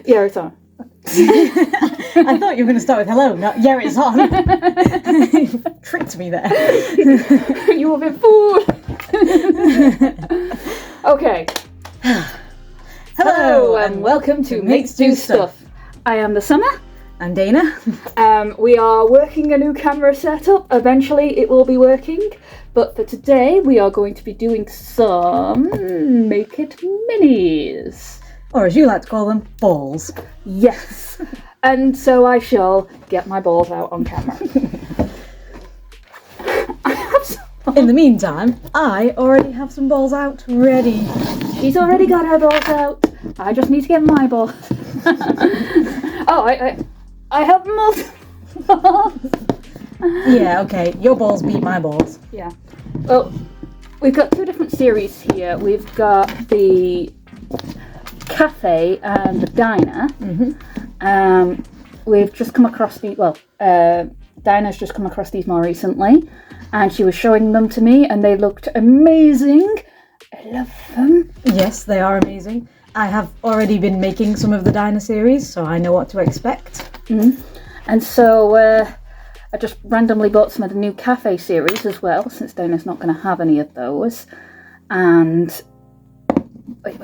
Yeah, it's on. I thought you were going to start with hello, not yeah, it's on. You tricked me there. You were a bit fooled. Okay. Hello and welcome to Mates Do Stuff. I am the Summer. I'm Dana. We are working a new camera setup. Eventually it will be working. But for today we are going to be doing some Make It Minis. Or as you like to call them, balls. Yes. And so I shall get my balls out on camera. In the meantime, I already have some balls out ready. She's already got her balls out. I just need to get my balls. I have multiple balls. Yeah, okay. Your balls beat my balls. Yeah. Well, we've got two different series here. We've got the cafe and the diner. Mm-hmm. We've just come across Dinah's just come across these more recently, and she was showing them to me, and they looked amazing. I love them. Yes, they are amazing. I have already been making some of the diner series, so I know what to expect. Mm-hmm. And so I just randomly bought some of the new cafe series as well, since Dinah's not going to have any of those. And wait.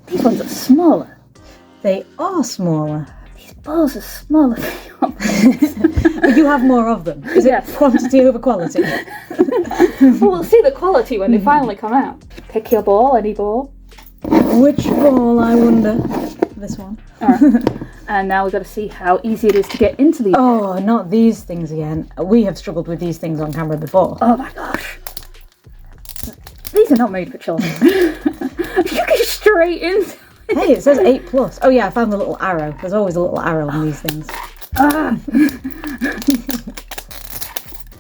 These ones are smaller. They are smaller. These balls are smaller. But you have more of them. Is it quantity over quality? Well, we'll see the quality when they finally come out. Pick your ball, any ball. Which ball, I wonder? This one. Alright. And now we've got to see how easy it is to get into these. Oh, not these things again. We have struggled with these things on camera before. Oh my gosh. These are not made for children. You get straight into it. Hey, it says 8+. Oh yeah, I found the little arrow. There's always a little arrow on these things.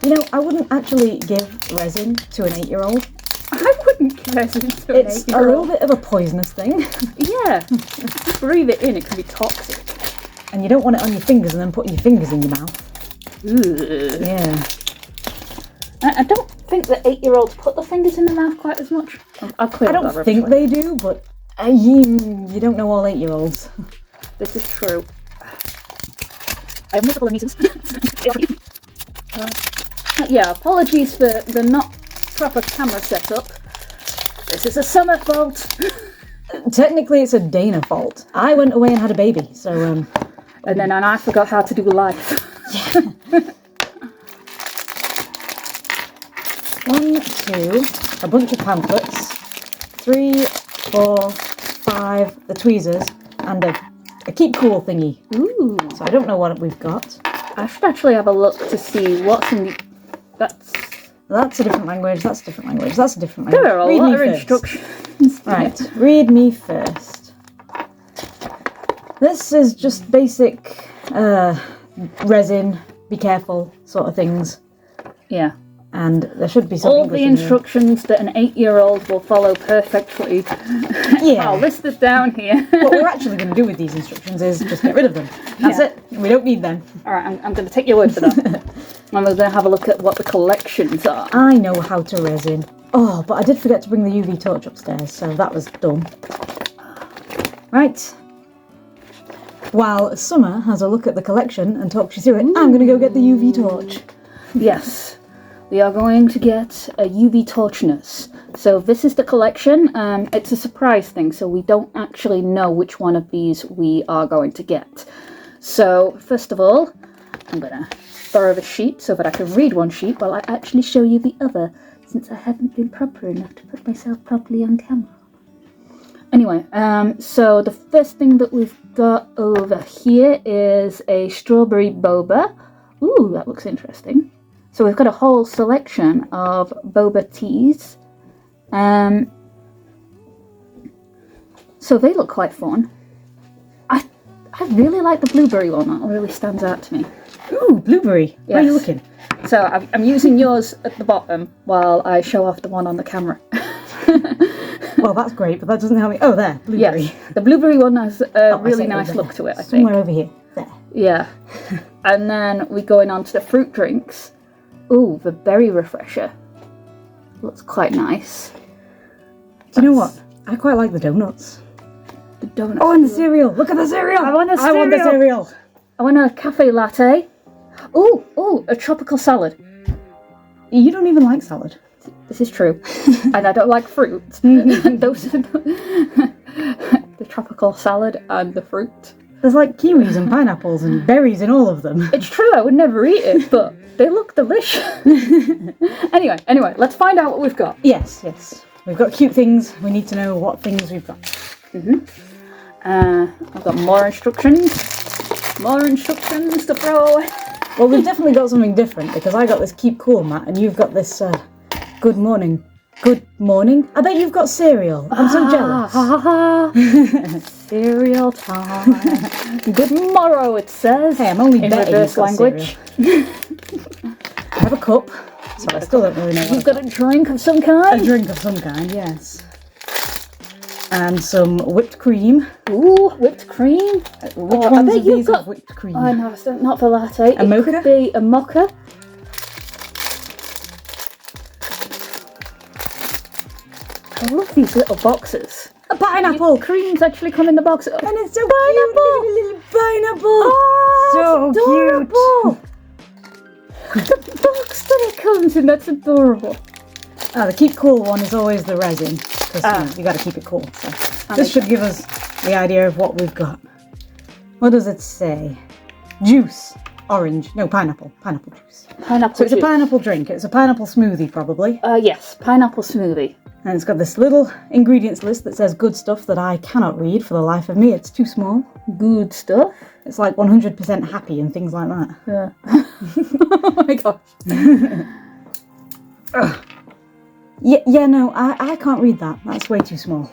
You know, I wouldn't actually give resin to an 8-year-old. I wouldn't give resin to an 8-year-old. It's a little bit of a poisonous thing. Yeah. If you breathe it in, it can be toxic. And you don't want it on your fingers and then putting your fingers in your mouth. Ugh. Yeah. I don't think that 8-year-olds put the fingers in the mouth quite as much. I don't think they do, but you don't know all 8-year-olds. This is true. I have multiple reasons. Yeah, apologies for the not proper camera setup. This is a Summer fault. Technically, it's a Dana fault. I went away and had a baby, so and then I forgot how to do life. Yeah. 1, 2, a bunch of pamphlets, 3, 4, 5, the tweezers, and a keep cool thingy. Ooh. So I don't know what we've got. I should actually have a look to see what's in the... That's a different language, that's a different language, that's a different language. There are a lot of instructions. Right, read me first. This is just basic resin, be careful sort of things. Yeah. And there should be some all English the instructions that an 8-year-old will follow perfectly. Yeah. I'll list it down here. What we're actually going to do with these instructions is just get rid of them. That's it. We don't need them. Alright, I'm going to take your word for that. And we're going to have a look at what the collections are. I know how to resin. Oh, but I did forget to bring the UV torch upstairs, so that was dumb. Right. While Summer has a look at the collection and talks you through it, I'm going to go get the UV torch. Yes. We are going to get a UV torchness. So this is the collection. It's a surprise thing, so we don't actually know which one of these we are going to get. So first of all, I'm going to borrow the sheet so that I can read one sheet while I actually show you the other, since I haven't been proper enough to put myself properly on camera. Anyway, so the first thing that we've got over here is a strawberry boba. Ooh, that looks interesting. So we've got a whole selection of boba teas. So they look quite fun. I really like the blueberry one. That really stands out to me. Ooh, blueberry. Yes. Where are you looking? So I'm using yours at the bottom while I show off the one on the camera. Well, that's great, but that doesn't help me. Oh, there, blueberry. Yes, the blueberry one has a really nice look to it, I think. Somewhere over here. There. Yeah. And then we're going on to the fruit drinks. Ooh, the berry refresher. Looks quite nice. Do you know what? I quite like the donuts. The donut. Oh, and the cereal. Look at the cereal. I want the I want the cereal. I want a cafe latte. Oh, a tropical salad. You don't even like salad. This is true. And I don't like fruit. Those are the tropical salad and the fruit. There's like kiwis and pineapples and berries in all of them. It's true, I would never eat it, but they look delicious. Anyway, let's find out what we've got. Yes. We've got cute things. We need to know what things we've got. I've got more instructions. More instructions to throw away. Well, we've definitely got something different because I got this keep cool mat and you've got this good morning. Good morning? I bet you've got cereal. I'm so jealous. Cereal time. Good morrow, it says. Hey, I'm only in betting reverse you've got language. I have a cup, so I still don't really know what You've got a drink of some kind? a drink of some kind, yes. And some whipped cream. Ooh, whipped cream. Which ones of these have whipped cream? Oh no, it's not for latte. A mocha? It could be a mocha. I love these little boxes. A pineapple! Creams actually come in the box. And it's so Pineapple! cute! Look at the little pineapple! Oh, so adorable. The box that it comes in, that's adorable. The keep cool one is always the resin, because you got to keep it cool. So. This should give us the idea of what we've got. What does it say? Juice. Orange. No, pineapple. Pineapple juice. Pineapple So it's juice. a pineapple drink. It's a pineapple smoothie, probably. Yes, pineapple smoothie. And it's got this little ingredients list that says good stuff that I cannot read for the life of me. It's too small. Good stuff. It's like 100% happy and things like that. Yeah. Oh my gosh. Yeah, no, I can't read that. That's way too small.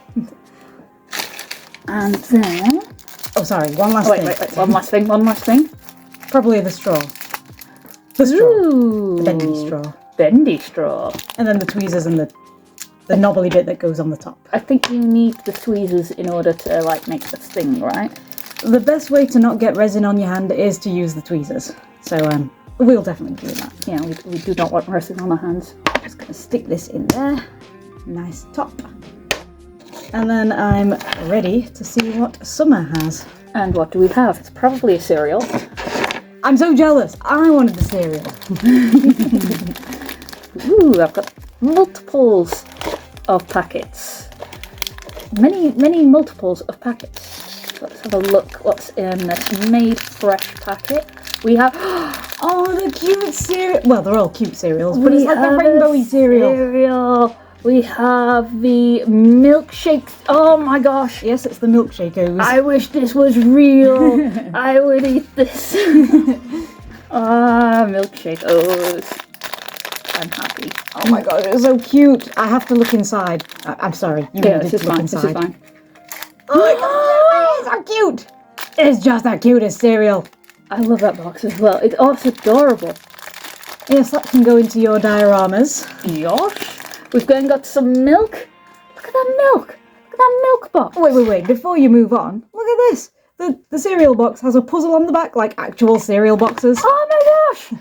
And then... Oh, sorry, one last Wait, thing. one last thing. Probably the straw. The straw. Ooh. The bendy straw. Bendy straw. And then the tweezers and the knobbly bit that goes on the top. I think you need the tweezers in order to, like, make the thing, right? The best way to not get resin on your hand is to use the tweezers. So, we'll definitely do that. Yeah, we do not want resin on our hands. Just gonna stick this in there. Nice top. And then I'm ready to see what Summer has. And what do we have? It's probably a cereal. I'm so jealous. I wanted the cereal. Ooh, I've got multiples of packets. Many multiples of packets. Let's have a look what's in this made fresh packet. We have... Oh, the cute cereal. Well, they're all cute cereals, but it's like the rainbowy cereal. We have the milkshakes. Oh my gosh. Yes, it's the milkshakers. I wish this was real. I would eat this. Milkshakers. I'm happy. Oh my god, it's so cute. I have to look inside. I'm sorry. You Yeah, needed this is to look fine. inside. This is fine. Oh my god, it's so cute. It's just the cutest cereal. I love that box as well. It's also adorable. Yes, that can go into your dioramas. Yosh. We've then got some milk. Look at that milk. Look at that milk box. Wait. Before you move on, look at this. The cereal box has a puzzle on the back, like actual cereal boxes. Oh my gosh.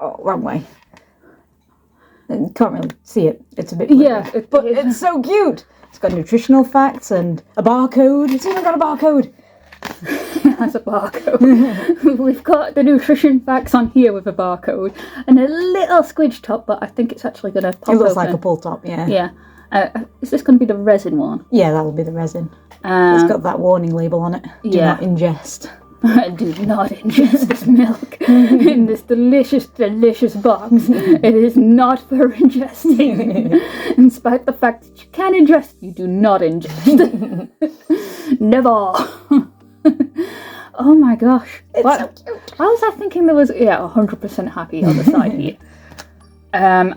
Oh, wrong way. You can't really see it. It's a bit blurry. Yeah, but it's so cute. It's got nutritional facts and a barcode. It's even got a barcode. Has a barcode. We've got the nutrition facts on here with a barcode and a little squidge top, but I think it's actually going to pop It looks open. like a pull top, yeah. Yeah. Is this going to be the resin one? Yeah, that'll be the resin. It's got that warning label on it. Do not ingest. Do not ingest this milk in this delicious, delicious box. It is not for ingesting. In spite of the fact that you can ingest, you do not ingest. Never. Oh my gosh. It's so cute. How was I thinking there was 100% happy on the side here? And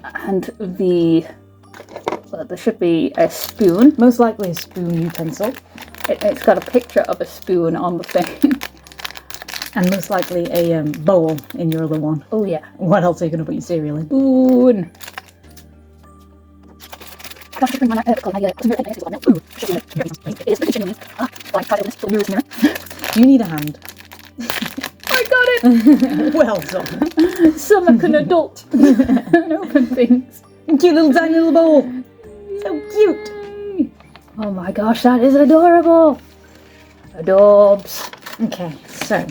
there should be a spoon. Most likely a spoon utensil. It's got a picture of a spoon on the thing. And most likely a bowl in your other one. Oh yeah. What else are you going to put your cereal in? Spoon. You need a hand. I got it! Well done. Summer can adult and open things. Cute little tiny little bowl. So cute. Oh my gosh, that is adorable. Adorbs. Okay, so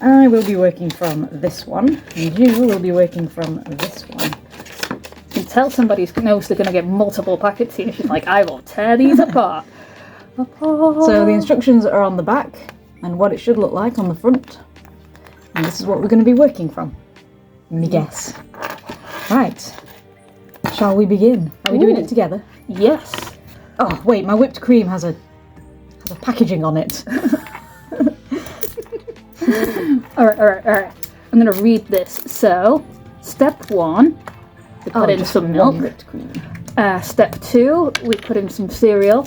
I will be working from this one, and you will be working from this one. You can tell somebody knows they're going to get multiple packets here. She's like, I will tear these apart. So the instructions are on the back, and what it should look like on the front. And this is what we're going to be working from. Let me guess. Right. Shall we begin? Are we doing it together? Yes. Oh, wait, my whipped cream has a packaging on it. Alright. I'm going to read this. So, step 1, we put in some milk. Whipped cream. Step 2, we put in some cereal.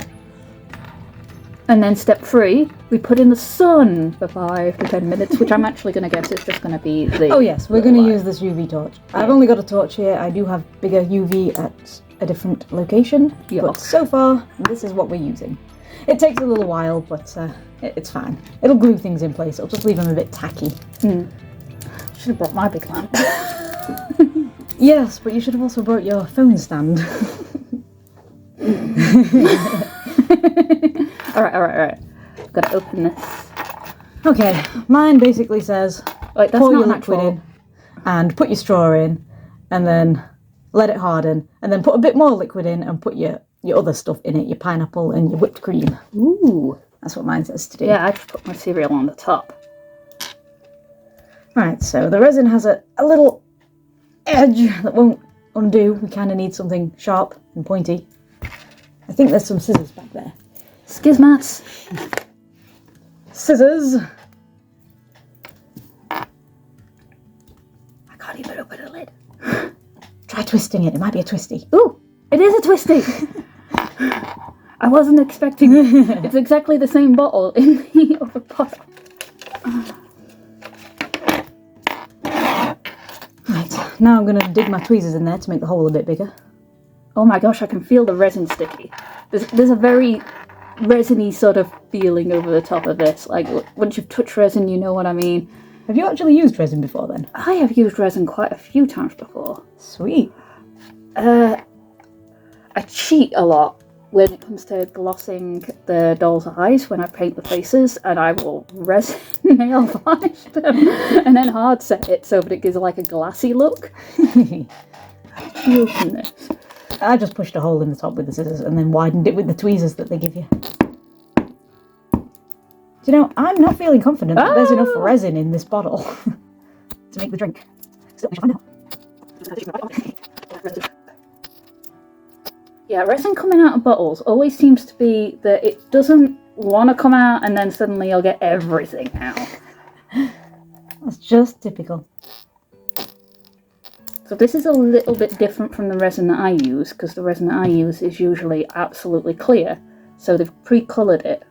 And then step 3, we put in the sun for 5 to 10 minutes, which I'm actually going to guess is just going to be the... Oh yes, we're going to use this UV torch. Yeah. I've only got a torch here. I do have bigger UV at a different location. Yeah. But so far, this is what we're using. It takes a little while, but it's fine. It'll glue things in place. It'll just leave them a bit tacky. Should have brought my big lamp. Yes, but you should have also brought your phone stand. Alright. I've got to open this. Okay, mine basically says Wait, that's pour not your liquid in and put your straw in and then let it harden and then put a bit more liquid in and put your other stuff in it, your pineapple and your whipped cream. Ooh. That's what mine says to do. Yeah, I just put my cereal on the top. Right, so the resin has a little edge that won't undo. We kind of need something sharp and pointy. I think there's some scissors back there. Skizmats. Scissors. I can't even open the lid. Try twisting it. It might be a twisty. Ooh, it is a twisty. I wasn't expecting it. It's exactly the same bottle in the other bottle. Right, now I'm going to dig my tweezers in there to make the hole a bit bigger. Oh my gosh, I can feel the resin sticky. There's a very resiny sort of feeling over the top of this. Like, once you've touched resin, you know what I mean. Have you actually used resin before then? I have used resin quite a few times before. Sweet. I cheat a lot when it comes to glossing the doll's eyes when I paint the faces, and I will resin nail varnish them and then hard set it so that it gives like a glassy look. How do you open this? I just pushed a hole in the top with the scissors and then widened it with the tweezers that they give you. Do you know, I'm not feeling confident that there's enough resin in this bottle to make the drink. Still, we shall find out. Yeah, resin coming out of bottles always seems to be that it doesn't want to come out and then suddenly you'll get everything out. That's just typical. So this is a little bit different from the resin that I use, because the resin that I use is usually absolutely clear. So they've pre-coloured it.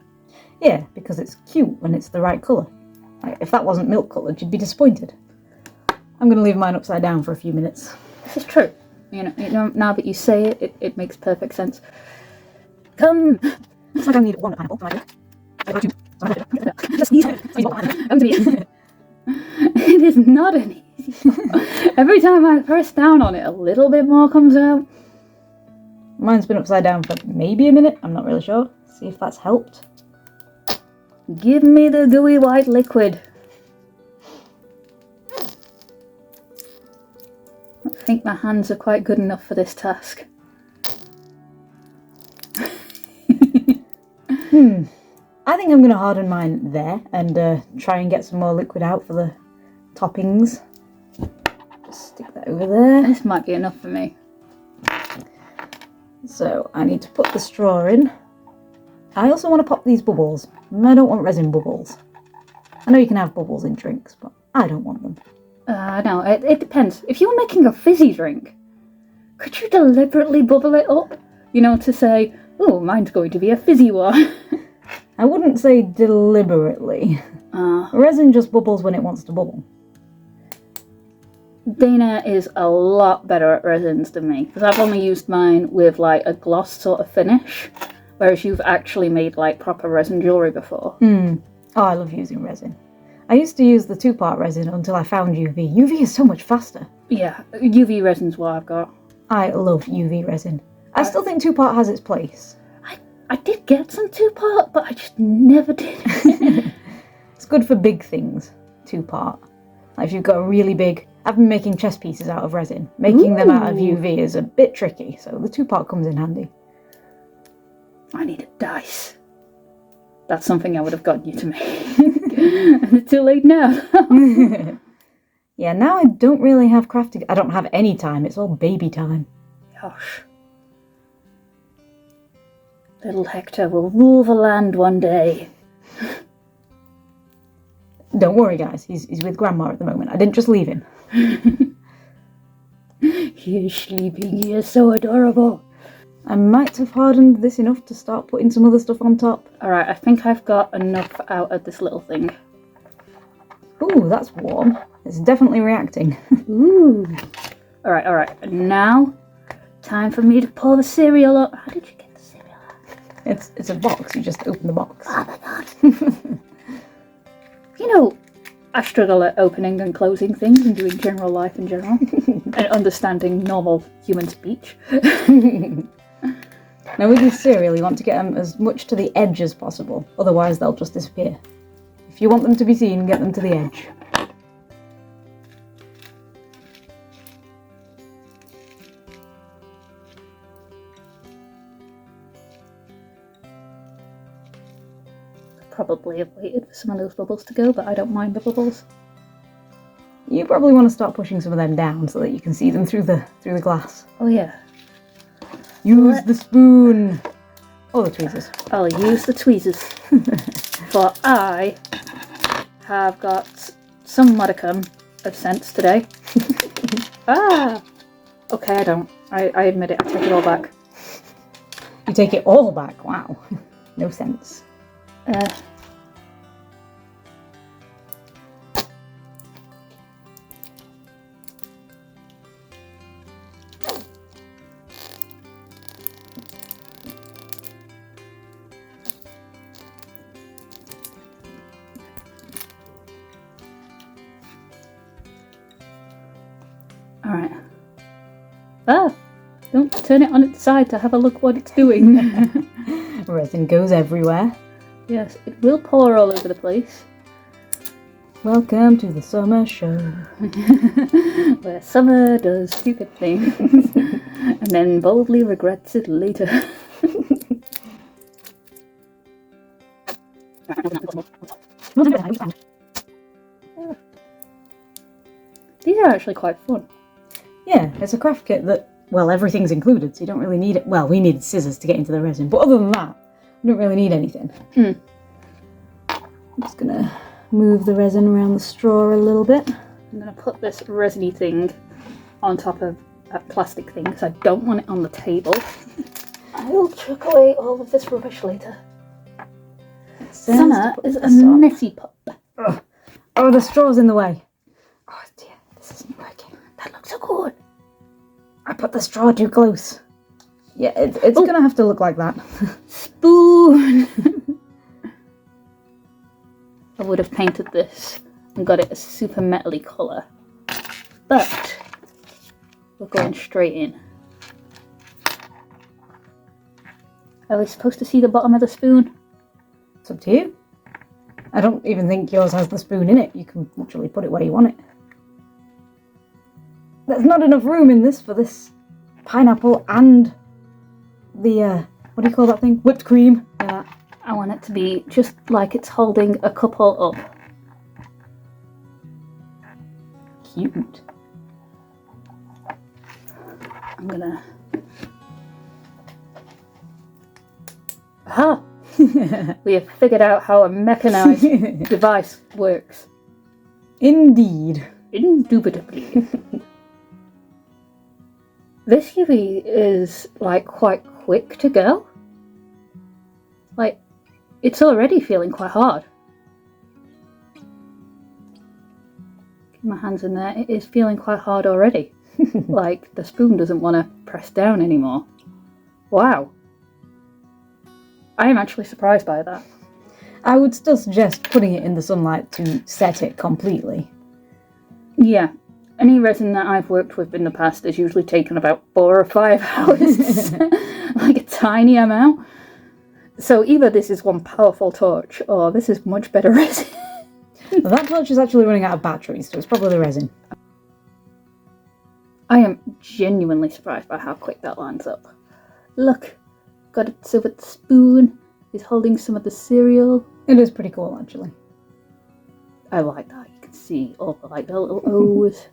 Yeah, because it's cute when it's the right colour. Like, if that wasn't milk coloured, you'd be disappointed. I'm going to leave mine upside down for a few minutes. This is true. You know, now that you say it, it makes perfect sense. Come! Looks like I need one pineapple. I got two. It is not an easy. Every time I press down on it, a little bit more comes out. Mine's been upside down for maybe a minute. I'm not really sure. See if that's helped. Give me the gooey white liquid. I think my hands are quite good enough for this task. I think I'm going to harden mine there and try and get some more liquid out for the toppings. Just stick that over there. This might be enough for me. So I need to put the straw in. I also want to pop these bubbles. I don't want resin bubbles. I know you can have bubbles in drinks, but I don't want them. No, it depends. If you were making a fizzy drink, could you deliberately bubble it up? You know, to say, oh, mine's going to be a fizzy one. I wouldn't say deliberately. Resin just bubbles when it wants to bubble. Dana is a lot better at resins than me, because I've only used mine with like a gloss sort of finish, whereas you've actually made like proper resin jewellery before. Oh, I love using resin. I used to use the 2-part resin until I found UV. UV is so much faster. Yeah, UV resin's what I've got. I love UV resin. I still think 2-part has its place. I did get some 2-part, but I just never did it. It's good for big things, 2-part. Like if you've got a really big... I've been making chess pieces out of resin. Making them out of UV is a bit tricky, so the 2-part comes in handy. I need a dice. That's something I would have gotten you to make. And it's too late now. Yeah, now I don't really have crafting. I don't have any time. It's all baby time. Gosh. Little Hector will rule the land one day. Don't worry, guys. He's with Grandma at the moment. I didn't just leave him. He is sleeping. He is so adorable. I might have hardened this enough to start putting some other stuff on top. Alright, I think I've got enough out of this little thing. Ooh, that's warm. It's definitely reacting. Ooh. Alright. And now, time for me to pour the cereal up. How did you get the cereal out? It's a box. You just open the box. Oh my god. You know, I struggle at opening and closing things and doing general life in general. And understanding normal human speech. Now with this cereal, you want to get them as much to the edge as possible. Otherwise, they'll just disappear. If you want them to be seen, get them to the edge. Probably have waited for some of those bubbles to go, but I don't mind the bubbles. You probably want to start pushing some of them down so that you can see them through the glass. Oh yeah. Use the spoon. Oh, the tweezers. I'll use the tweezers. For I have got some modicum of sense today. Ah! Okay, I don't. I admit it, I take it all back. You take it all back? Wow. No sense. Alright. Ah! Don't turn it on its side to have a look what it's doing. Resin goes everywhere. Yes, it will pour all over the place. Welcome to the summer show. Where summer does stupid things. And then boldly regrets it later. These are actually quite fun. Yeah, it's a craft kit that, well, everything's included, so you don't really need it. Well, we needed scissors to get into the resin, but other than that, we don't really need anything. I'm just gonna move the resin around the straw a little bit. I'm gonna put this resiny thing on top of that plastic thing because I don't want it on the table. I will chuck away all of this rubbish later. Summer is a messy pup. Ugh. Oh, the straw's in the way. Oh dear, this isn't working. That looks so good. I put the straw too close. Yeah, it's gonna have to look like that. Spoon! I would have painted this and got it a super metally colour. But we're going straight in. Are we supposed to see the bottom of the spoon? It's up to you. I don't even think yours has the spoon in it. You can literally put it where you want it. There's not enough room in this for this pineapple and the, what do you call that thing? Whipped cream. Yeah, I want it to be just like it's holding a couple up. Cute. I'm gonna... Aha! We have figured out how a mechanized device works. Indeed. Indubitably. This UV is, like, quite quick to go. Like, it's already feeling quite hard. Keep my hands in there. It is feeling quite hard already. Like, the spoon doesn't want to press down anymore. Wow. I am actually surprised by that. I would still suggest putting it in the sunlight to set it completely. Yeah. Any resin that I've worked with in the past has usually taken about 4 or 5 hours. Like a tiny amount. So either this is one powerful torch, or this is much better resin. Well, that torch is actually running out of batteries, so it's probably the resin. I am genuinely surprised by how quick that lines up. Look, got it so with the spoon. He's holding some of the cereal. It is pretty cool, actually. I like that. You can see all the like the little O's.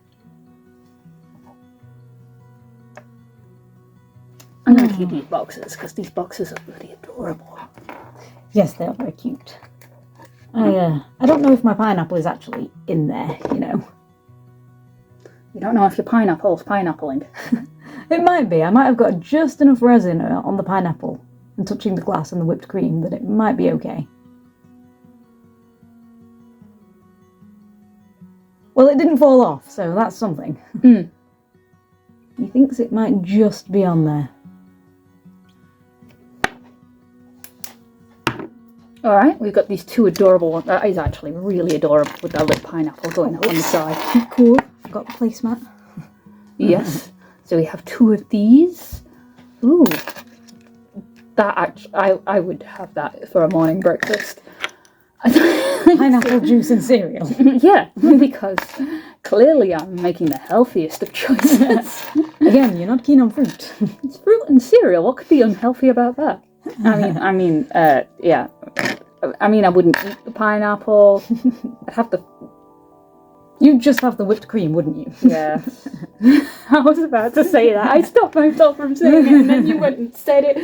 I'm gonna keep these boxes because these boxes are really adorable. Yes, they are very cute. I don't know if my pineapple is actually in there, you know. You don't know if your pineapple's pineappling. It might be. I might have got just enough resin on the pineapple and touching the glass and the whipped cream that it might be okay. Well, it didn't fall off, so that's something. He thinks it might just be on there. Alright, we've got these two adorable ones. That is actually really adorable with that little pineapple going up on the side. Cool. I've got the placemat. Yes. So we have two of these. Ooh. That actually, I would have that for a morning breakfast. Pineapple juice and cereal. Yeah, because clearly I'm making the healthiest of choices. Again, you're not keen on fruit. It's fruit and cereal. What could be unhealthy about that? Yeah. I mean, I wouldn't eat the pineapple. I'd have the... You'd just have the whipped cream, wouldn't you? Yeah. I was about to say that. I stopped myself from saying it, and then you went and said it.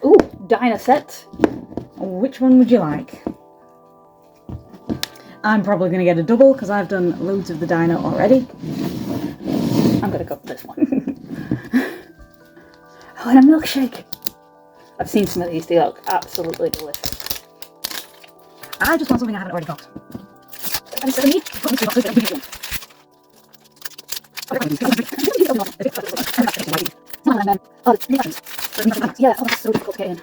Ooh, diner set. Which one would you like? I'm probably going to get a double because I've done loads of the dino already. I'm going to go for this one. Oh, and a milkshake. I've seen some of these. They look absolutely delicious. I just want something I haven't already got. Yeah, oh, that's so difficult to get in.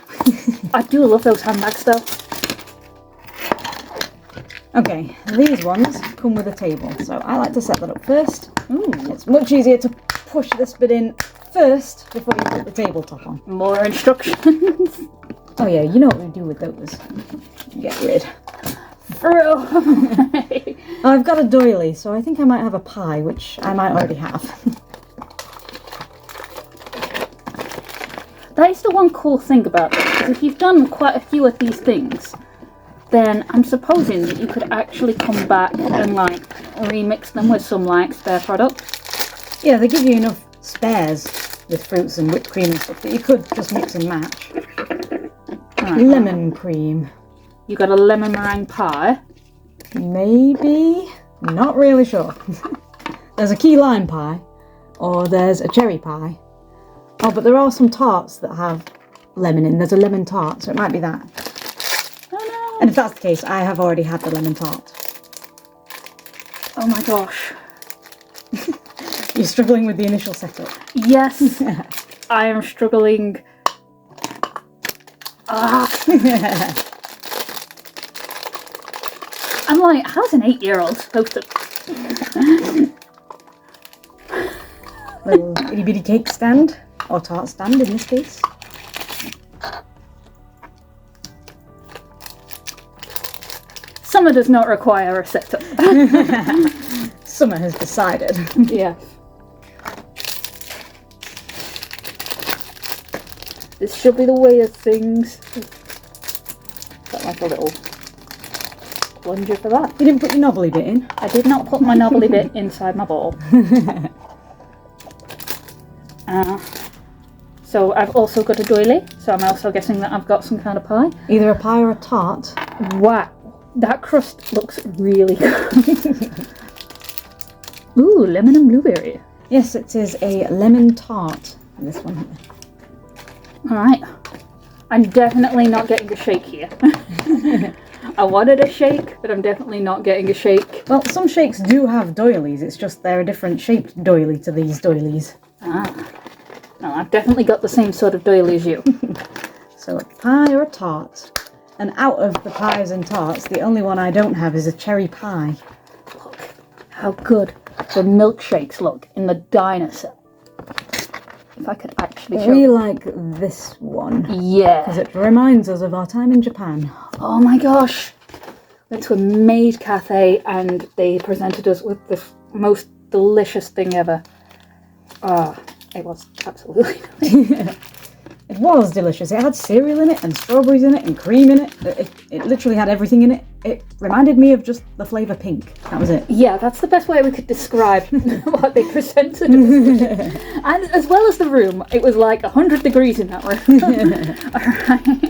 I do love those handbags though. Okay, these ones come with a table, so I like to set that up first. Ooh. It's much easier to push this bit in first before you put the tabletop on. More instructions. Oh yeah, you know what we do with those. Get rid. Through. I've got a doily, so I think I might have a pie, which I might already have. That is the one cool thing about this, because if you've done quite a few of these things, then I'm supposing that you could actually come back and like remix them with some like spare product. Yeah, they give you enough spares with fruits and whipped cream and stuff that you could just mix and match. Right. Lemon cream. You got a lemon meringue pie. Maybe? Not really sure. There's a key lime pie, or there's a cherry pie. Oh, but there are some tarts that have lemon in. There's a lemon tart, so it might be that. Oh no! And if that's the case, I have already had the lemon tart. Oh my gosh. You're struggling with the initial setup. Yes, I am struggling. I'm like, how's an 8-year-old supposed to... Little itty bitty cake stand, or tart stand in this case. Summer does not require a setup. Summer has decided. Yeah. This should be the way of things. Got like a little plunger for that. You didn't put your knobbly bit in? I did not put my knobbly bit inside my ball. So I've also got a doily, so I'm also guessing that I've got some kind of pie. Either a pie or a tart. Wow, that crust looks really good. Ooh, lemon and blueberry. Yes, it is a lemon tart. This one here. Alright, I'm definitely not getting a shake here. I wanted a shake, but I'm definitely not getting a shake. Well, some shakes do have doilies, it's just they're a different shaped doily to these doilies. Ah, no, I've definitely got the same sort of doily as you. So a pie or a tart. And out of the pies and tarts, the only one I don't have is a cherry pie. Look how good the milkshakes look in the diner set. if I could actually show. We like this one. Yeah. Because it reminds us of our time in Japan. Oh my gosh. Went to a maid cafe and they presented us with the most delicious thing ever. It was absolutely delicious. It was delicious. It had cereal in it and strawberries in it and cream in it. It literally had everything in it. It reminded me of just the flavour pink. That was it. Yeah, that's the best way we could describe what they presented us. And as well as the room, it was like 100 degrees in that room. Alright.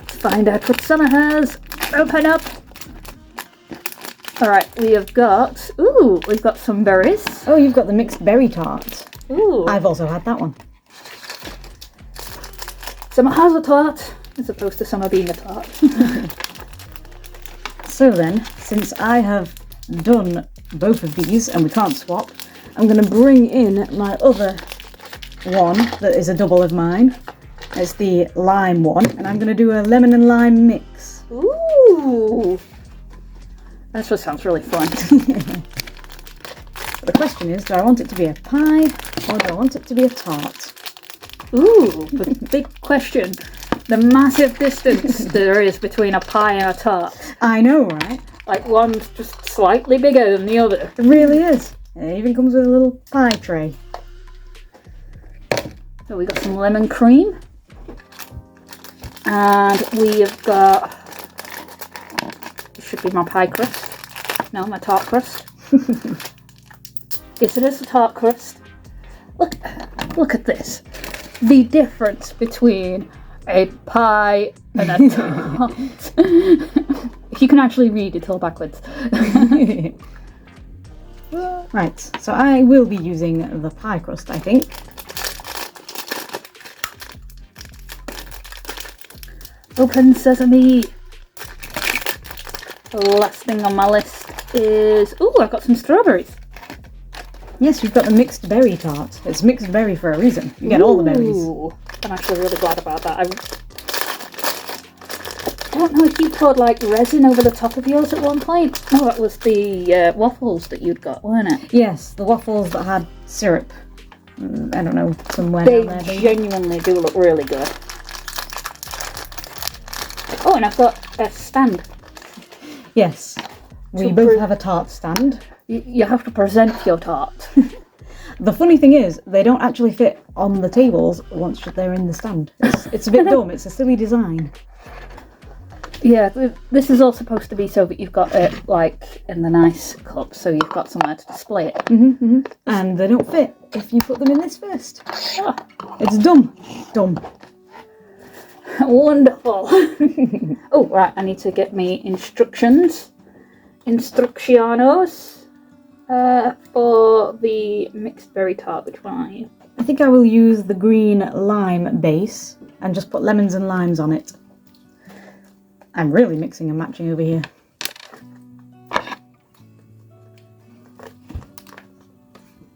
Let's find out what Summer has. Open up. Alright, we have got... Ooh, we've got some berries. Oh, you've got the mixed berry tart. Ooh. I've also had that one. Summer has a tart, as opposed to Summer being a tart. So then, since I have done both of these and we can't swap, I'm going to bring in my other one that is a double of mine. It's the lime one, and I'm going to do a lemon and lime mix. Ooh! That's what sounds really fun. But the question is, do I want it to be a pie or do I want it to be a tart? Ooh, the big question. The massive distance there is between a pie and a tart. I know, right? Like one's just slightly bigger than the other. It really is. It even comes with a little pie tray. So we got some lemon cream. And we have got... This should be my pie crust. No, my tart crust. Yes, it is a tart crust. Look at this. The difference between a pie and a tart. If you can actually read it all backwards. Right, so I will be using the pie crust, I think. Open sesame. The last thing on my list is... Ooh, I've got some strawberries. Yes, you've got the mixed berry tart. It's mixed berry for a reason. You get all the berries. Ooh, I'm actually really glad about that. I don't know if you poured like resin over the top of yours at one point. No, that was the waffles that you'd got, weren't it? Yes, the waffles that had syrup. I don't know, somewhere They down there. genuinely do look really good. Oh, and I've got a stand. Yes, we both have a tart stand. You have to present your tart. The funny thing is, they don't actually fit on the tables once they're in the stand. It's a bit dumb. It's a silly design. Yeah, this is all supposed to be so that you've got it like in the nice cup, so you've got somewhere to display it. And they don't fit if you put them in this first. Oh. It's dumb. Dumb. Wonderful. Oh, right, I need to get me instructions. Instruccionos for the mixed berry tart. Which one are you? I think I will use the green lime base and just put lemons and limes on it. I'm really mixing and matching over here.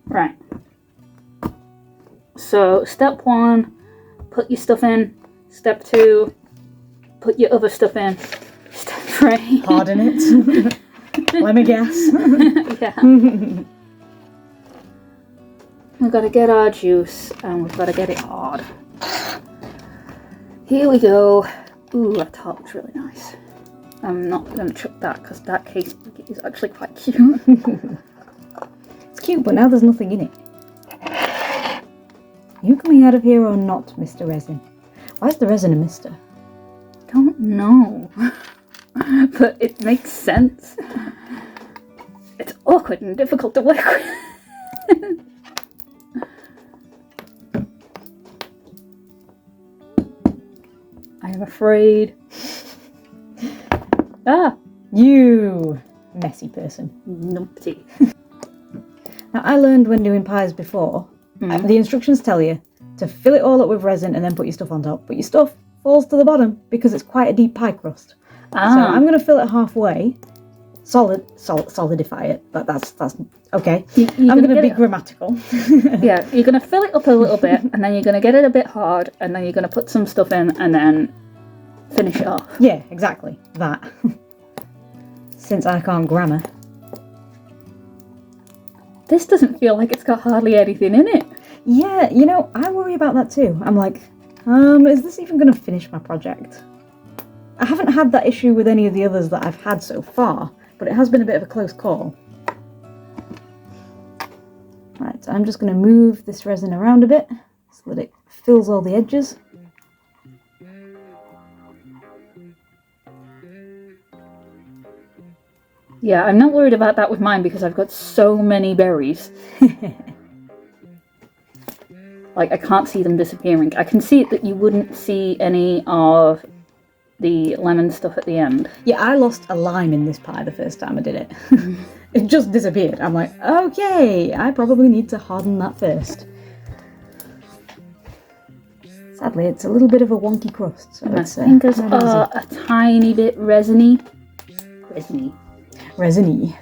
Right. So, step 1, put your stuff in. Step 2, put your other stuff in. Step 3. Harden it. Let me guess. Yeah. We've got to get our juice and we've got to get it hard. Here we go. Ooh, that tart looks really nice. I'm not going to chuck that because that case is actually quite cute. It's cute, but now there's nothing in it. Are you coming out of here or not, Mr. Resin? Why is the resin a mister? Don't know. But it makes sense. It's awkward and difficult to work with. I am afraid. Ah! You messy person. Numpty. Now, I learned when doing pies before, the instructions tell you to fill it all up with resin and then put your stuff on top. But your stuff falls to the bottom because it's quite a deep pie crust. Ah. So I'm going to fill it halfway, solidify it, but that's okay. I'm going to be grammatical. Yeah, you're going to fill it up a little bit and then you're going to get it a bit hard and then you're going to put some stuff in and then finish it off. Yeah, exactly. That. Since I can't grammar. This doesn't feel like it's got hardly anything in it. Yeah, I worry about that too. I'm like, is this even going to finish my project? I haven't had that issue with any of the others that I've had so far, but it has been a bit of a close call. Right, so I'm just going to move this resin around a bit so that it fills all the edges. Yeah, I'm not worried about that with mine because I've got so many berries. Like, I can't see them disappearing. I can see that you wouldn't see any of the lemon stuff at the end. Yeah, I lost a lime in this pie the first time I did it. It just disappeared. I'm like, okay, I probably need to harden that first. Sadly, it's a little bit of a wonky crust. So My fingers are a tiny bit resiny. Resiny.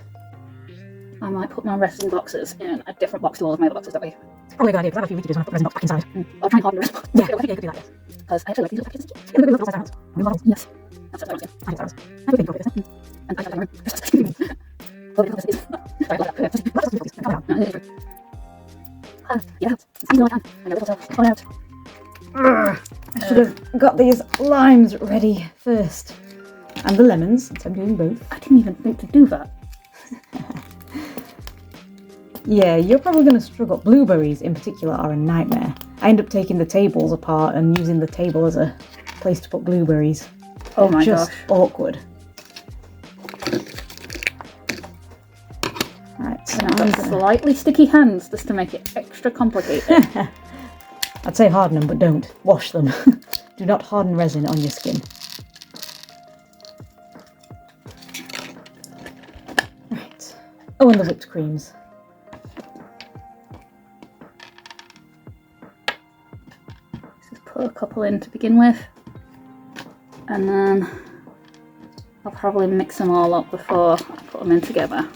I might put my resin boxes in a different box to all of my other boxes that way. It's probably a good idea, because I have a few weeks to do, so I put resin box back inside. I'll try and harden the resin box. Yeah, I think you could do that, yes. Because I actually like these little packages. Yeah, look at the little size. Yes. That's what I was I think that was. I would think probably this. And I don't Oh, because this is. Sorry, like that. Yeah, it's easy all the time. I never thought so. Out. I should have got these limes ready first. And the lemons, since I'm doing both. I didn't even think to do that. Yeah, you're probably going to struggle. Blueberries in particular are a nightmare. I end up taking the tables apart and using the table as a place to put blueberries. Oh my just gosh. Awkward. Right, so And I've got slightly sticky hands just to make it extra complicated. I'd say harden them, but don't. Wash them. Do not harden resin on your skin. Right. Oh, and the whipped creams. Just put a couple in to begin with. And then I'll probably mix them all up before I put them in together.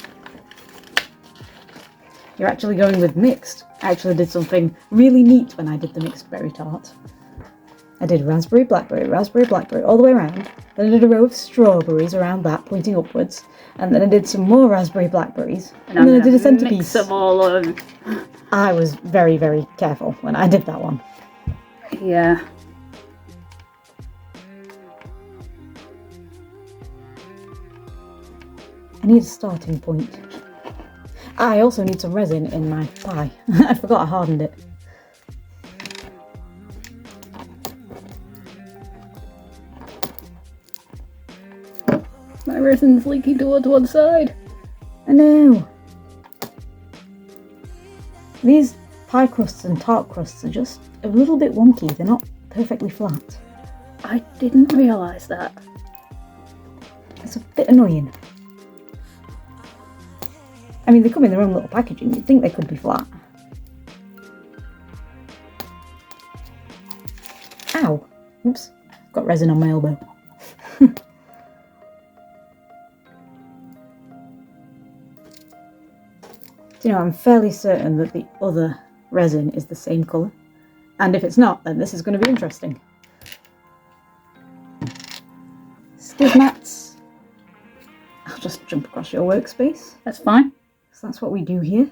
You're actually going with mixed. I actually did something really neat when I did the mixed berry tart. I did raspberry, blackberry, all the way around. Then I did a row of strawberries around that, pointing upwards. And then I did some more raspberry blackberries. And then I did a centerpiece. Mix them all on. I was very, very careful when I did that one. Yeah. I need a starting point. I also need some resin in my pie. I forgot I hardened it. My resin's leaking towards one side. I know. These pie crusts and tart crusts are just a little bit wonky. They're not perfectly flat. I didn't realise that. It's a bit annoying. I mean, they come in their own little packaging. You'd think they could be flat. Ow! Oops. Got resin on my elbow. You know, I'm fairly certain that the other resin is the same colour. And if it's not, then this is going to be interesting. Skizmats. I'll just jump across your workspace. That's fine. So that's what we do here.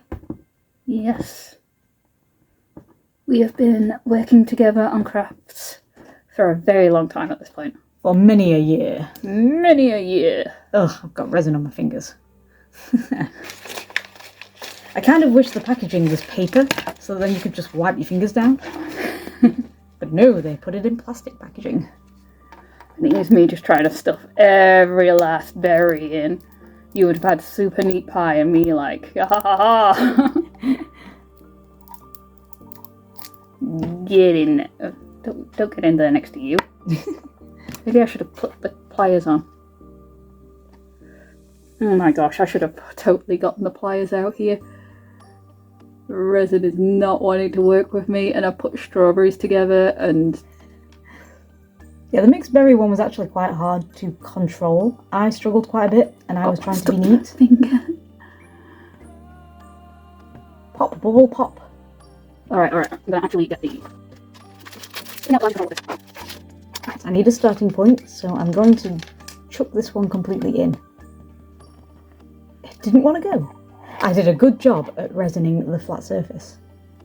Yes. We have been working together on crafts for a very long time at this point. For many a year. Many a year. Ugh, I've got resin on my fingers. I kind of wish the packaging was paper, so then you could just wipe your fingers down. But no, they put it in plastic packaging. I think it was me just trying to stuff every last berry in. You would have had super neat pie and me like, ha ha ha. Get in there. Don't get in there next to you. Maybe I should have put the pliers on. Oh my gosh, I should have totally gotten the pliers out here. Resin is not wanting to work with me, and I put strawberries together and... Yeah, the mixed berry one was actually quite hard to control. I struggled quite a bit, and I was trying to be neat. Finger. Pop, bubble, pop. Alright, I'm gonna actually get the... I need a starting point, so I'm going to chuck this one completely in. It didn't want to go. I did a good job at resining the flat surface.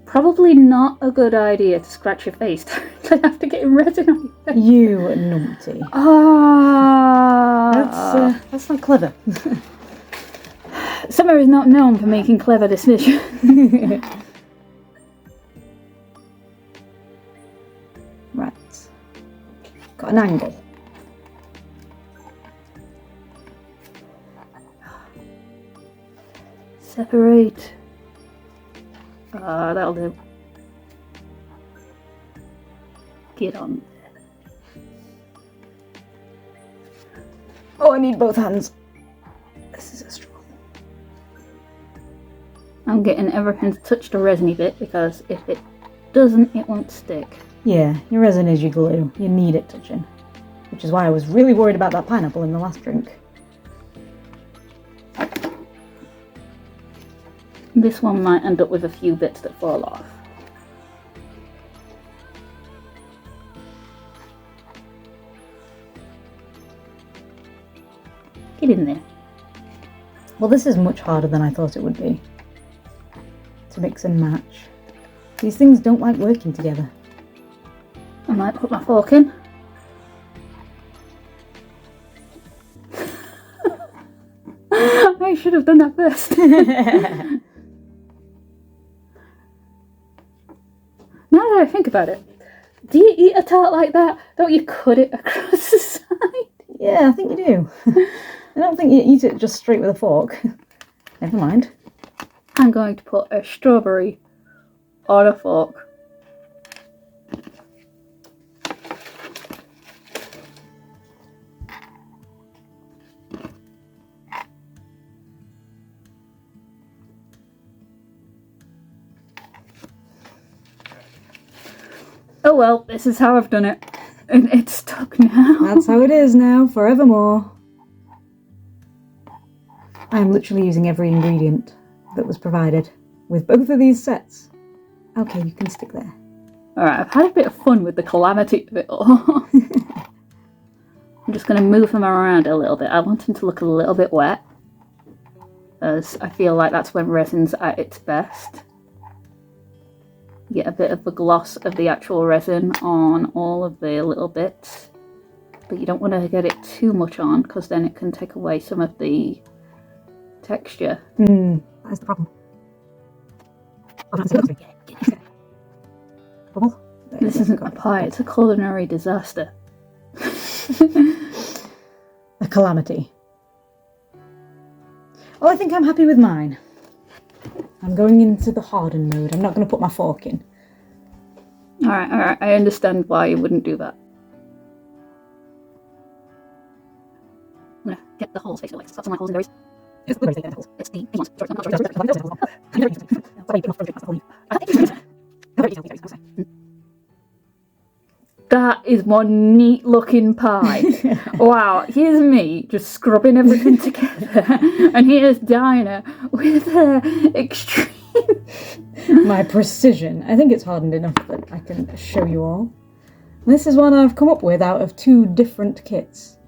Probably not a good idea to scratch your face after getting resin on your face. You numpty. Ah, That's not clever. Summer is not known for making clever decisions. Right. Got an angle. Separate. Ah, that'll do. Get on. Oh, I need both hands. This is a struggle. I'm getting everything to touch the resiny bit because if it doesn't, it won't stick. Yeah, your resin is your glue. You need it touching. Which is why I was really worried about that pineapple in the last drink. This one might end up with a few bits that fall off. Get in there. Well, this is much harder than I thought it would be. To mix and match. These things don't like working together. I might put my fork in. I should have done that first. Now that I think about it, do you eat a tart like that? Don't you cut it across the side? Yeah, I think you do. I don't think you eat it just straight with a fork. Never mind. I'm going to put a strawberry on a fork. Oh well, this is how I've done it. And it's stuck now. That's how it is now, forevermore. I am literally using every ingredient that was provided with both of these sets. Okay, you can stick there. Alright, I've had a bit of fun with the calamity of it all. I'm just going to move them around a little bit. I want them to look a little bit wet, as I feel like that's when resin's at its best. Get a bit of the gloss of the actual resin on all of the little bits, but you don't want to get it too much on because then it can take away some of the texture. That's the problem. This isn't a pie, it's a culinary disaster. A calamity. Well, I think I'm happy with mine. I'm going into the harden mode. I'm not going to put my fork in. Alright, I understand why you wouldn't do that. I'm gonna get the holes basically. Stop some of my holes in those. It's the holes. It's the ones. That is one neat looking pie. Wow, here's me just scrubbing everything together, and here's Dinah with her extreme. My precision. I think it's hardened enough that I can show you all. This is one I've come up with out of two different kits.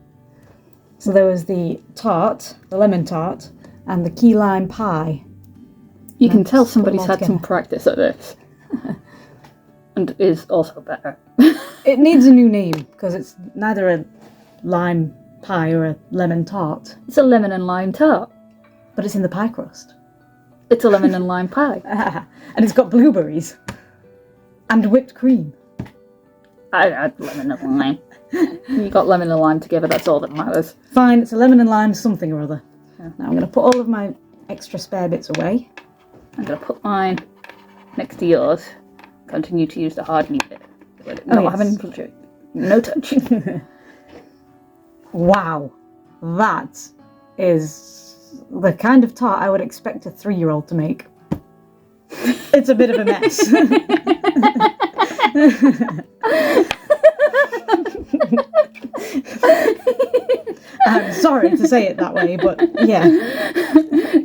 So there was the tart, the lemon tart, and the key lime pie. You can tell somebody's had some practice at this. And is also better. It needs a new name because it's neither a lime pie or a lemon tart. It's a lemon and lime tart. But it's in the pie crust. It's a lemon and lime pie. And it's got blueberries. And whipped cream. I had lemon and lime. You got lemon and lime together, that's all that matters. Fine, it's a lemon and lime something or other. Yeah. Now I'm going to put all of my extra spare bits away. I'm going to put mine next to yours. Continue to use the hardening bit. Not having touch. No touch. Wow. That is the kind of tart I would expect a 3-year-old to make. It's a bit of a mess. I'm sorry to say it that way, but yeah.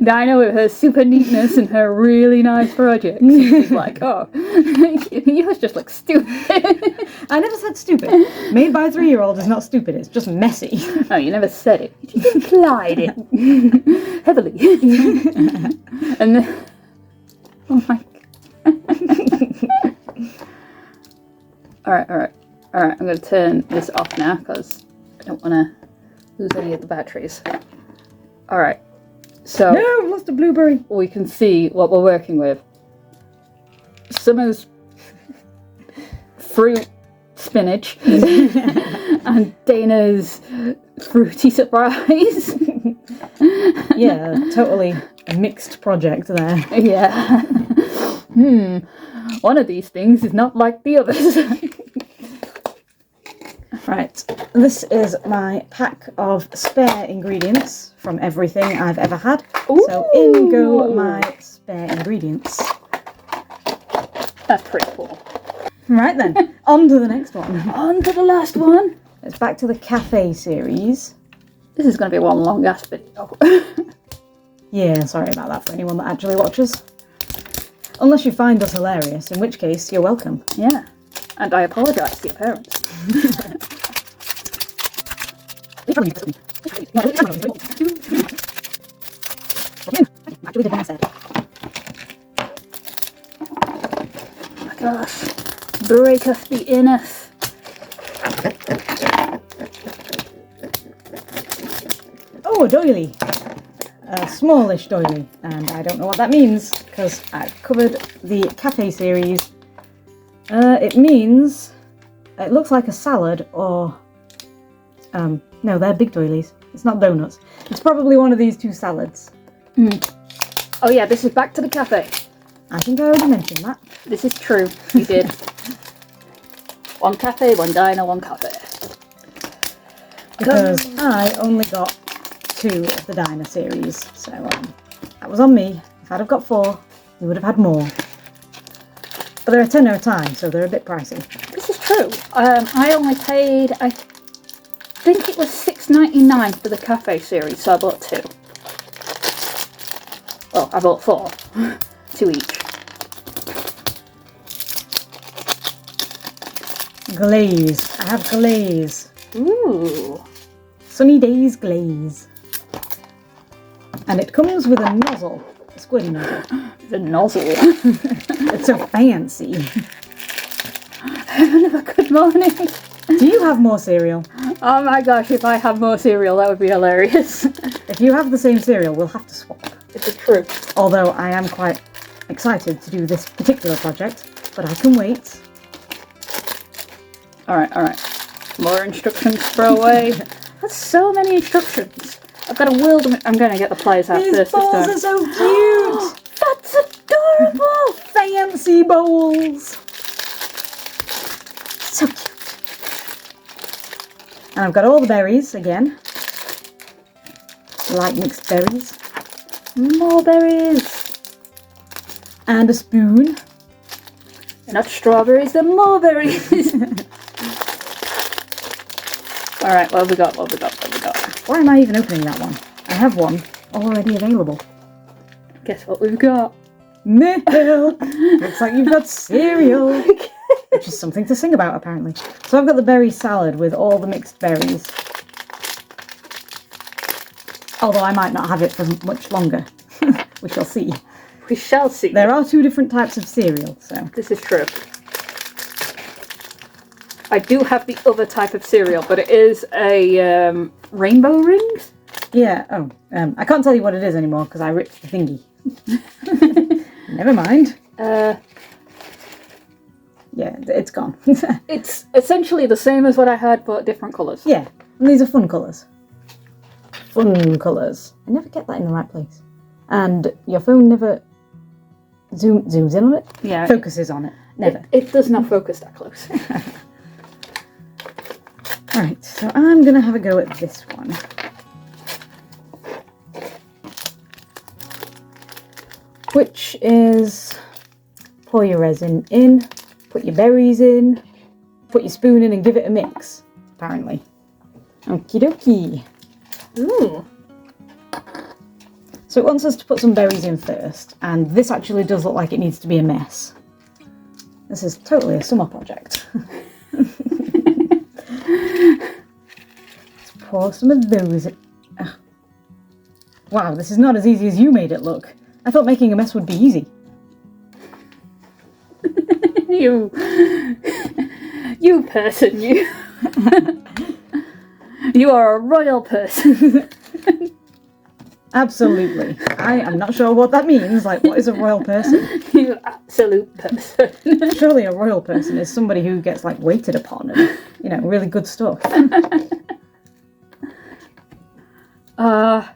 Dinah with her super neatness and her really nice projects. She's like, oh, yours just looks stupid. I never said stupid. Made by a 3-year-old is not stupid, it's just messy. Oh, you never said it. You just implied it. Heavily. And then, oh my God. Alright, alright. Alright, I'm going to turn this off now because I don't want to lose any of the batteries. Alright, so... No, I've lost a blueberry. We can see what we're working with. Summer's fruit spinach and Dana's fruity surprise. Yeah, totally a mixed project there. Yeah. One of these things is not like the others. Right, this is my pack of spare ingredients from everything I've ever had. Ooh. So in go my spare ingredients. That's pretty cool. Right then, on to the next one. On to the last one. It's back to the cafe series. This is going to be one long ass video. Yeah, sorry about that for anyone that actually watches. Unless you find us hilarious, in which case you're welcome. Yeah, and I apologise to your parents. Oh my gosh, breaketh the inneth. Oh, a doily. A smallish doily, and I don't know what that means because I've covered the cafe series. It means it looks like a salad or no, they're big doilies. It's not donuts. It's probably one of these two salads. Oh yeah, this is back to the cafe. I think I already mentioned that. This is true, you did. One cafe, one diner, one cafe. Because I only got 2 of the diner series, so that was on me. If I'd have got 4, we would have had more. But they're a tenner a time, so they're a bit pricey. This is true. I only paid, I think it was $6.99 for the cafe series, so I bought 2. Well, I bought 4. 2 each. Glaze. I have glaze. Ooh. Sunny Days glaze. And it comes with a nozzle. A squirty nozzle. The nozzle. It's so fancy. Have a good morning. Do you have more cereal? Oh my gosh, if I had more cereal, that would be hilarious. If you have the same cereal, we'll have to swap. This is true. Although I am quite excited to do this particular project, but I can wait. Alright, alright. More instructions throw away. That's so many instructions. I've got to wield them. I'm going to get the pliers out These first bowls this time. are so cute! That's adorable! Fancy bowls! So cute. And I've got all the berries again. Like mixed berries. More berries. And a spoon. They're not strawberries, they're more berries. Alright, what have we got? What have we got? What have we got? Why am I even opening that one? I have one already available. Guess what we've got? Milk! Looks like you've got cereal. Which is something to sing about, apparently. So I've got the berry salad with all the mixed berries. Although I might not have it for much longer. We shall see. We shall see. There are 2 different types of cereal, so... This is true. I do have the other type of cereal, but it is a rainbow rings? Yeah, oh. I can't tell you what it is anymore because I ripped the thingy. Never mind. Yeah, it's gone. It's essentially the same as what I had, but different colours. Yeah, and these are fun colours. Fun colours. I never get that in the right place. And your phone never zooms in on it? Yeah. Focuses on it. Never. It does not focus that close. Right, so I'm going to have a go at this one. Which is pour your resin in, put your berries in, put your spoon in and give it a mix, apparently. Okie dokie. Ooh. So it wants us to put some berries in first, and this actually does look like it needs to be a mess. This is totally a summer project. Let's pour some of those in. Ugh. Wow, this is not as easy as you made it look. I thought making a mess would be You person, you. You are a royal person. Absolutely. I am not sure what that means. Like, what is a royal person? You absolute person. Surely a royal person is somebody who gets, like, waited upon and, you know, really good stuff. Ah.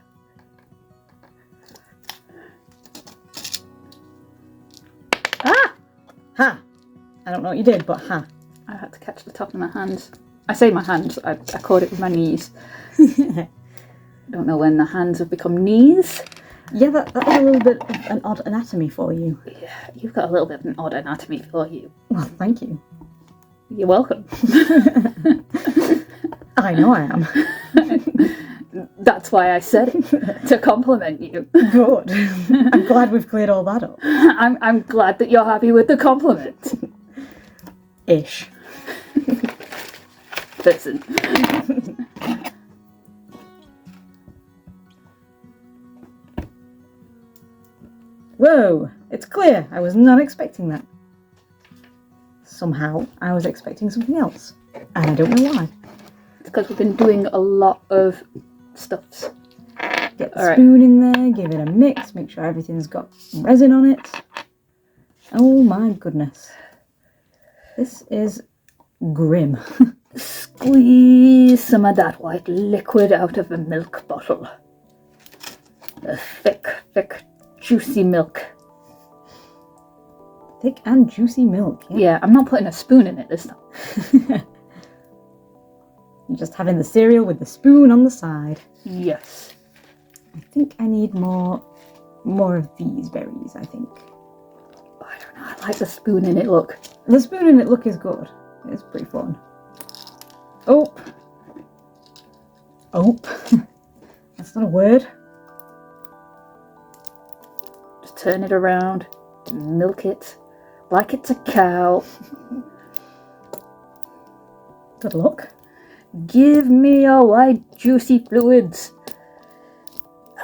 Ha! I don't know what you did, but ha. I had to catch the top of my hands. I say my hands, I caught it with my knees. I don't know when the hands have become knees. Yeah, that was a little bit of an odd anatomy for you. Yeah, you've got a little bit of an odd anatomy for you. Well, thank you. You're welcome. I know I am. That's why I said it, to compliment you. Good. I'm glad we've cleared all that up. I'm glad that you're happy with the compliment. Ish. Person. Whoa, it's clear. I was not expecting that. Somehow, I was expecting something else. And I don't know why. It's because we've been doing a lot of stuffs. Get the spoon in there, give it a mix, make sure everything's got resin on it. Oh my goodness. This is grim. Squeeze some of that white liquid out of a milk bottle. The thick, juicy milk. Thick and juicy milk. Yeah, I'm not putting a spoon in it this time. You're just having the cereal with the spoon on the side. Yes. I think I need more of these berries, I think. I don't know, I like the spoon in it look. The spoon in it look is good. It's pretty fun. Oh. That's not a word. Just turn it around, milk it like it's a cow. Good luck. Give me your white juicy fluids.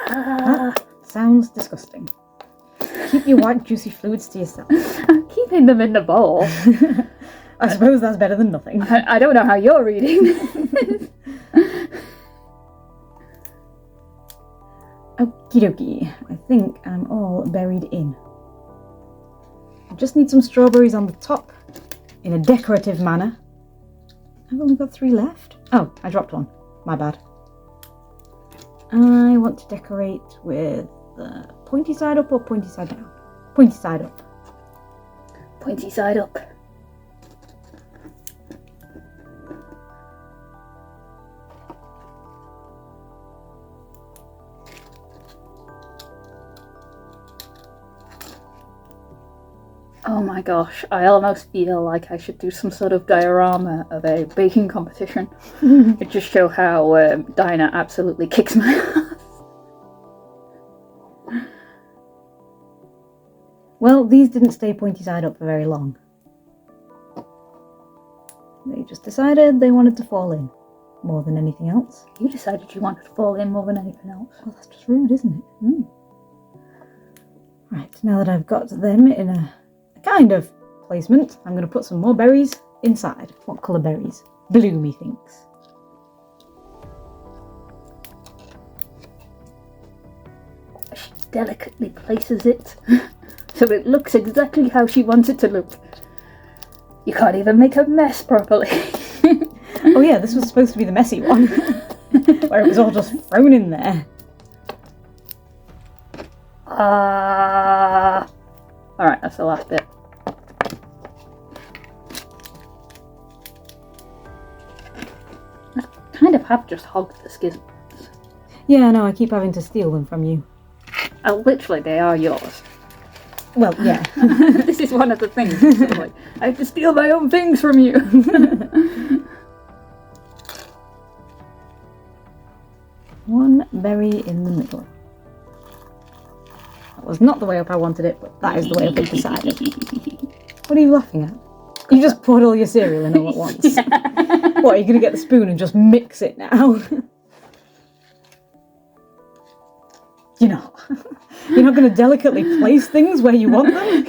That sounds disgusting. Keep your white juicy fluids to yourself. I'm keeping them in the bowl. I suppose that's better than nothing. I don't know how you're reading. Okie dokie. I think I'm all buried in. I just need some strawberries on the top in a decorative manner. I've only got 3 left. Oh, I dropped one. My bad. I want to decorate with the pointy side up or pointy side down? Pointy side up. Pointy side up. Oh my gosh, I almost feel like I should do some sort of diorama of a baking competition. To just show how Dinah absolutely kicks my ass. Well, these didn't stay pointy side up for very long. They just decided they wanted to fall in more than anything else. You decided you wanted to fall in more than anything else. Well, that's just rude, isn't it? Right, now that I've got them in a kind of placement, I'm going to put some more berries inside. What colour berries? Blue, methinks. She delicately places it so it looks exactly how she wants it to look. You can't even make a mess properly. Oh yeah, this was supposed to be the messy one, where it was all just thrown in there. Alright, that's the last bit. I kind of have just hogged the schisms. Yeah, no, I keep having to steal them from you. Literally, they are yours. Well, yeah. This is one of the things. So, like, I have to steal my own things from you. One berry in the middle. That was not the way up I wanted it, but that is the way up I decided. What are you laughing at? You just poured all your cereal in all at once. Yeah. What, are you going to get the spoon and just mix it now? You're not. You're not going to delicately place things where you want them?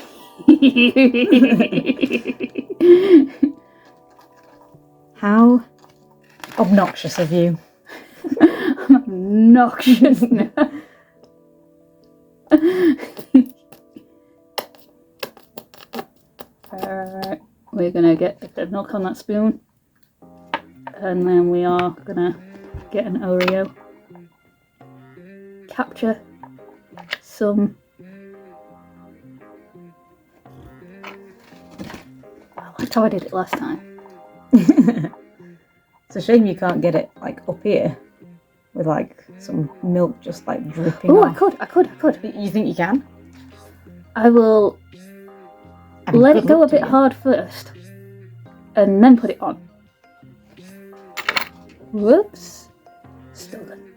How obnoxious of you. Obnoxious. Alright, we're gonna get a bit of milk on that spoon. And then we are gonna get an Oreo. Capture some. I liked how I did it last time. It's a shame you can't get it like up here with like some milk just like dripping. Oh, off. I could. You think you can? I will let it go a bit hard first and then put it on. Whoops. Stolen.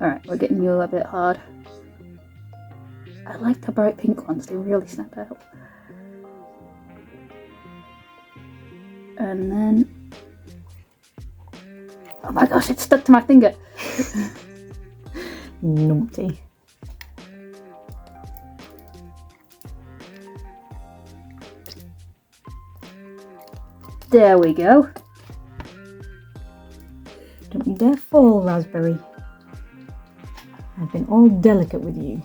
Alright, we're getting you a bit hard. I like the bright pink ones, they really snap out. And then... oh my gosh, it's stuck to my finger! Numpty. There we go. Don't you dare fall, Raspberry. I've been all delicate with you.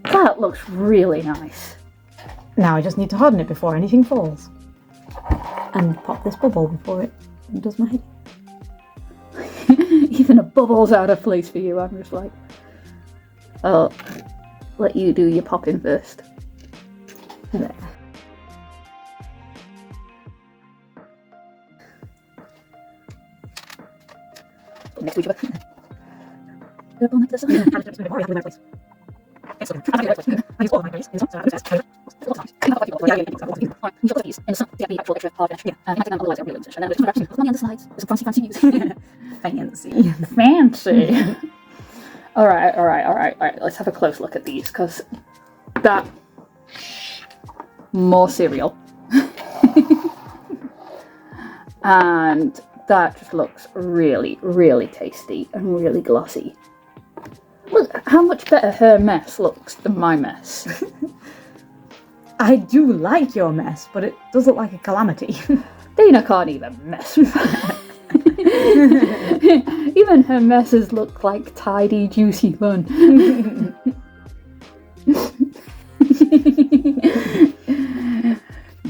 That looks really nice. Now I just need to harden it before anything falls. And pop this bubble before it does my head. Even a bubble's out of place for you, I'm just like... I'll let you do your popping first. There. Next to each other. They're all next to the Fancy. Alright. Let's have a close look at these, because that... more cereal. And that just looks really, really tasty and really glossy. Look how much better her mess looks than my mess. I do like your mess, but it does look like a calamity. Dana can't even mess with that. Even her messes look like tidy, juicy fun.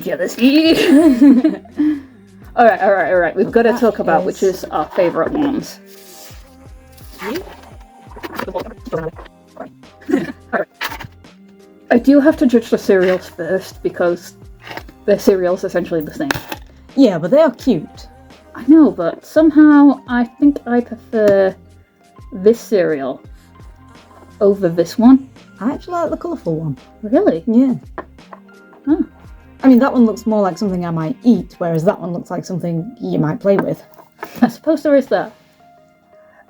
Jealousy. Alright. We've got to talk about which is our favourite ones. I do have to judge the cereals first because their cereal's essentially the same. Yeah, but they are cute. I know, but somehow I think I prefer this cereal over this one. I actually like the colourful one. Really? Yeah. Oh. I mean, that one looks more like something I might eat, whereas that one looks like something you might play with. I suppose there is that.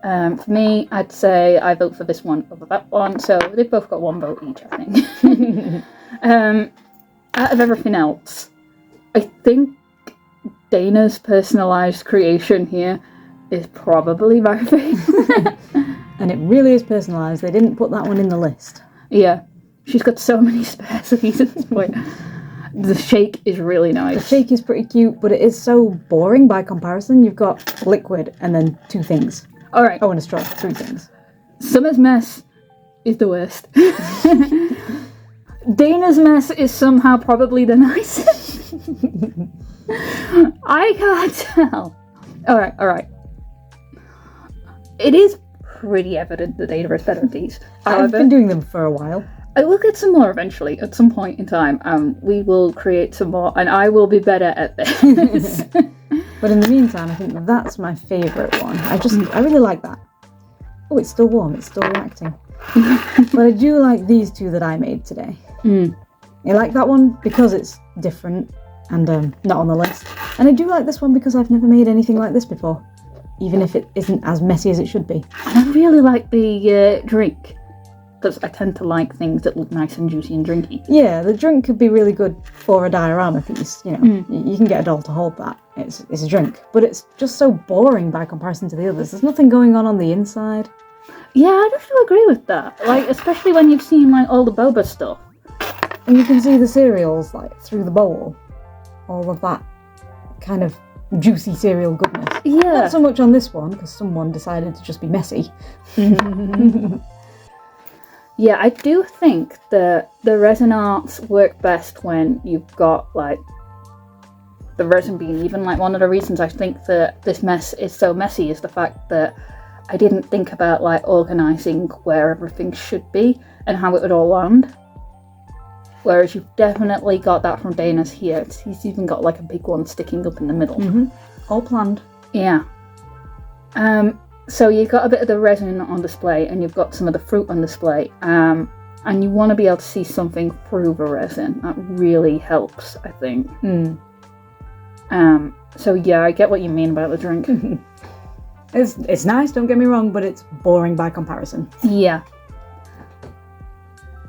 For me, I'd say I vote for this one over that one, so they've both got one vote each, I think. Out of everything else, I think Dana's personalised creation here is probably my favourite. And it really is personalised. They didn't put that one in the list. Yeah, she's got so many spares of these at this point. The shake is really nice. The shake is pretty cute, but it is so boring by comparison. You've got liquid and then 2 things. Alright. Oh, and a straw. 3 things. Summer's mess is the worst. Dana's mess is somehow probably the nicest. I can't tell. Alright. It is pretty evident that Dana is better at these. I've been doing them for a while. I will get some more eventually, at some point in time. We will create some more, and I will be better at this. But in the meantime, I think that's my favourite one. I really like that. Oh, it's still warm. It's still reacting. But I do like these 2 that I made today. I like that one because it's different and not on the list. And I do like this one because I've never made anything like this before, even if it isn't as messy as it should be. And I really like the drink, because I tend to like things that look nice and juicy and drinky. Yeah, the drink could be really good for a diorama piece. You know, you can get a doll to hold that. It's a drink, but it's just so boring by comparison to the others. There's nothing going on the inside. Yeah, I have to agree with that. Like, especially when you've seen like all the boba stuff, and you can see the cereals like through the bowl. all of that kind of juicy cereal goodness. Yeah. Not so much on this one, because someone decided to just be messy. Yeah, I do think that the resin arts work best when you've got, like, the resin being even. Like, one of the reasons I think that this mess is so messy is the fact that I didn't think about, like, organising where everything should be and how it would all land. Whereas you've definitely got that from Dana's here. He's even got, like, a big one sticking up in the middle. All planned. Yeah. So you've got a bit of the resin on display and you've got some of the fruit on display. And you want to be able to see something through the resin. That really helps, I think. So yeah, I get what you mean about the drink. It's nice, don't get me wrong, but it's boring by comparison. Yeah.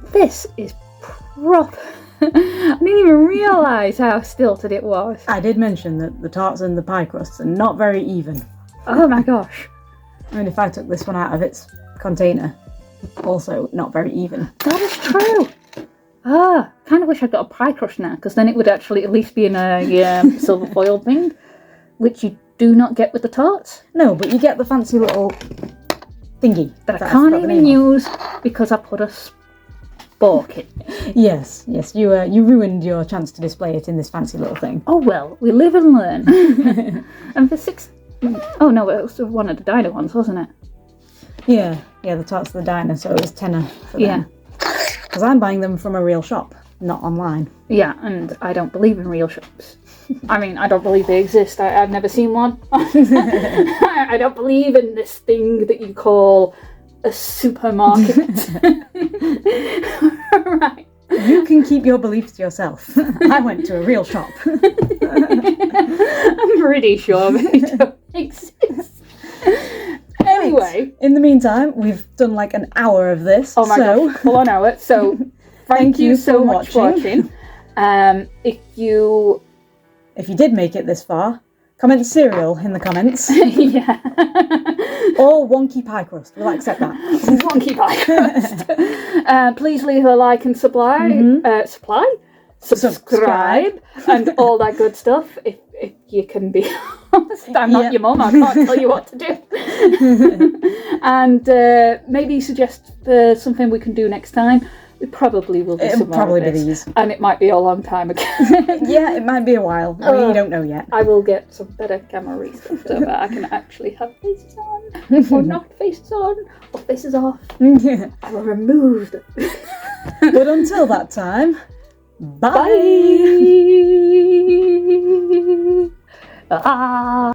This is proper. I didn't even realise how stilted it was. I did mention that the tarts and the pie crusts are not very even. Oh my gosh. I mean, if I took this one out of its container, also not very even. That is true. Kind of wish I'd got a pie crust now, because then it would actually at least be in a silver foil thing, which you do not get with the tarts. No, but you get the fancy little thingy That I can't even use because I put a spork in it. Yes, you ruined your chance to display it in this fancy little thing. Oh well, we live and learn. And for 6... Oh no, it was one of the diner ones, wasn't it? Yeah, the tarts of the diner, so it was tenner for them. Because I'm buying them from a real shop, not online. Yeah, and I don't believe in real shops. I mean, I don't believe they exist. I've never seen one. I don't believe in this thing that you call a supermarket. Right. You can keep your beliefs to yourself. I went to a real shop. I'm pretty sure they don't exist. Anyway. In the meantime, we've done like an hour of this. Oh my gosh, full on hour. So thank you so much for watching. If you did make it this far, comment cereal in the comments. Yeah. Or wonky pie crust. We'll accept that. Wonky pie crust. Please leave a like and subscribe, and all that good stuff. If you can be honest, I'm not your mum. I can't tell you what to do. And maybe suggest something we can do next time. We probably will do It'll probably be these. And it might be a long time ago. Yeah, it might be a while. We don't know yet. I will get some better camera stuff so that I can actually have faces on, or not faces on, or faces off. I will remove them. But until that time, bye! Bye.